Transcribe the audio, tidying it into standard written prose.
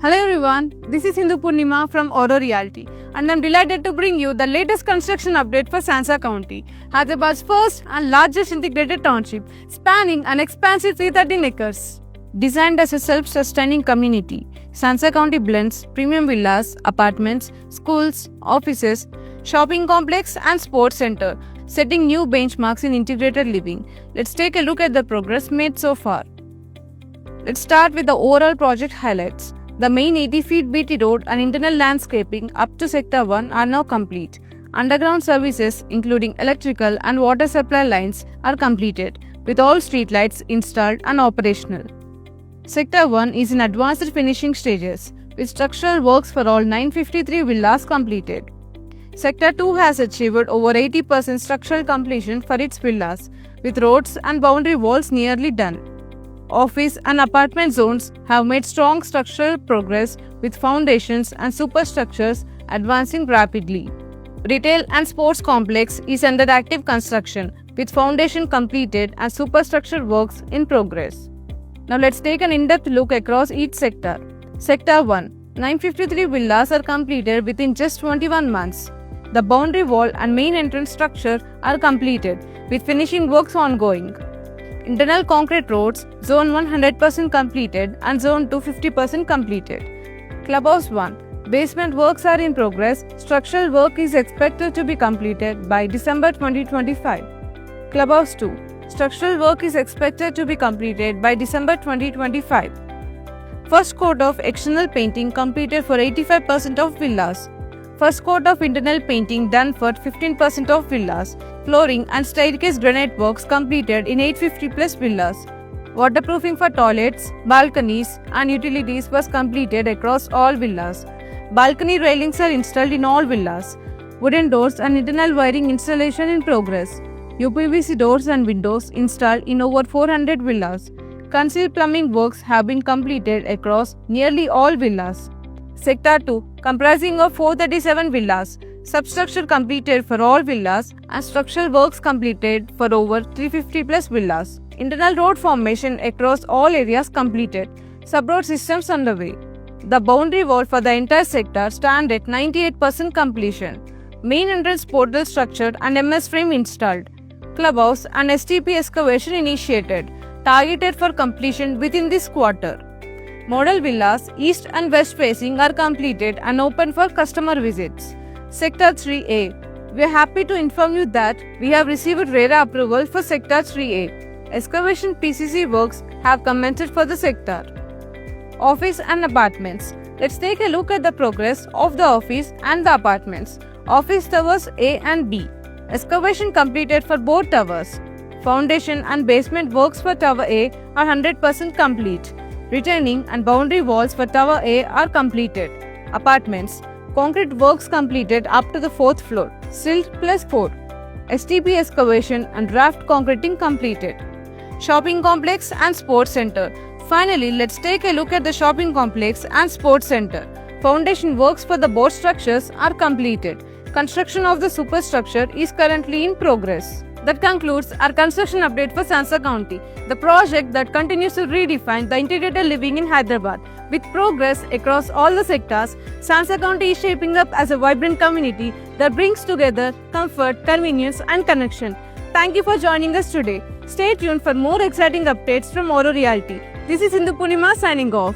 Hello everyone, this is Hindu Purnima from Oro Realty and I'm delighted to bring you the latest construction update for Sansa County, Hyderabad's first and largest integrated township, spanning an expansive 313 acres. Designed as a self-sustaining community, Sansa County blends premium villas, apartments, schools, offices, shopping complex and sports center, setting new benchmarks in integrated living. Let's take a look at the progress made so far. Let's start with the overall project highlights. The main 80 feet BT road and internal landscaping up to Sector 1 are now complete. Underground services including electrical and water supply lines are completed, with all streetlights installed and operational. Sector 1 is in advanced finishing stages, with structural works for all 953 villas completed. Sector 2 has achieved over 80% structural completion for its villas, with roads and boundary walls nearly done. Office and apartment zones have made strong structural progress, with foundations and superstructures advancing rapidly. Retail and sports complex is under active construction, with foundation completed and superstructure works in progress. Now let's take an in-depth look across each sector. Sector 1. 953 villas are completed within just 21 months. The boundary wall and main entrance structure are completed, with finishing works ongoing. Internal concrete roads, Zone 1 100% completed and Zone 2 50% completed. Clubhouse 1. Basement works are in progress. Structural work is expected to be completed by December 2025. Clubhouse 2. Structural work is expected to be completed by December 2025. First coat of external painting completed for 85% of villas. First coat of internal painting done for 15% of villas. Flooring and staircase granite works completed in 850 plus villas. Waterproofing for toilets, balconies and utilities was completed across all villas. Balcony railings are installed in all villas. Wooden doors and internal wiring installation in progress. UPVC doors and windows installed in over 400 villas. Concealed plumbing works have been completed across nearly all villas. Sector 2, comprising of 437 villas, substructure completed for all villas and structural works completed for over 350 plus villas. Internal road formation across all areas completed. Subroad systems underway. The boundary wall for the entire sector stand at 98% completion. Main entrance portal structured and MS frame installed. Clubhouse and STP excavation initiated, targeted for completion within this quarter. Model villas, east and west facing, are completed and open for customer visits. Sector 3A. We are happy to inform you that we have received RERA approval for Sector 3A. Excavation PCC works have commenced for the sector. Office and apartments. Let's take a look at the progress of the office and the apartments. Office towers A and B. Excavation completed for both towers. Foundation and basement works for Tower A are 100% complete. Retaining and boundary walls for Tower A are completed. Apartments. Concrete works completed up to the 4th floor. Silt plus 4. STP excavation and raft concreting completed. Shopping complex and sports center. Finally, let's take a look at the shopping complex and sports center. Foundation works for the both structures are completed. Construction of the superstructure is currently in progress. That concludes our construction update for Sansa County, the project that continues to redefine the integrated living in Hyderabad. With progress across all the sectors, Sansa County is shaping up as a vibrant community that brings together comfort, convenience and connection. Thank you for joining us today. Stay tuned for more exciting updates from Oro Realty. This is Hindu Purnima signing off.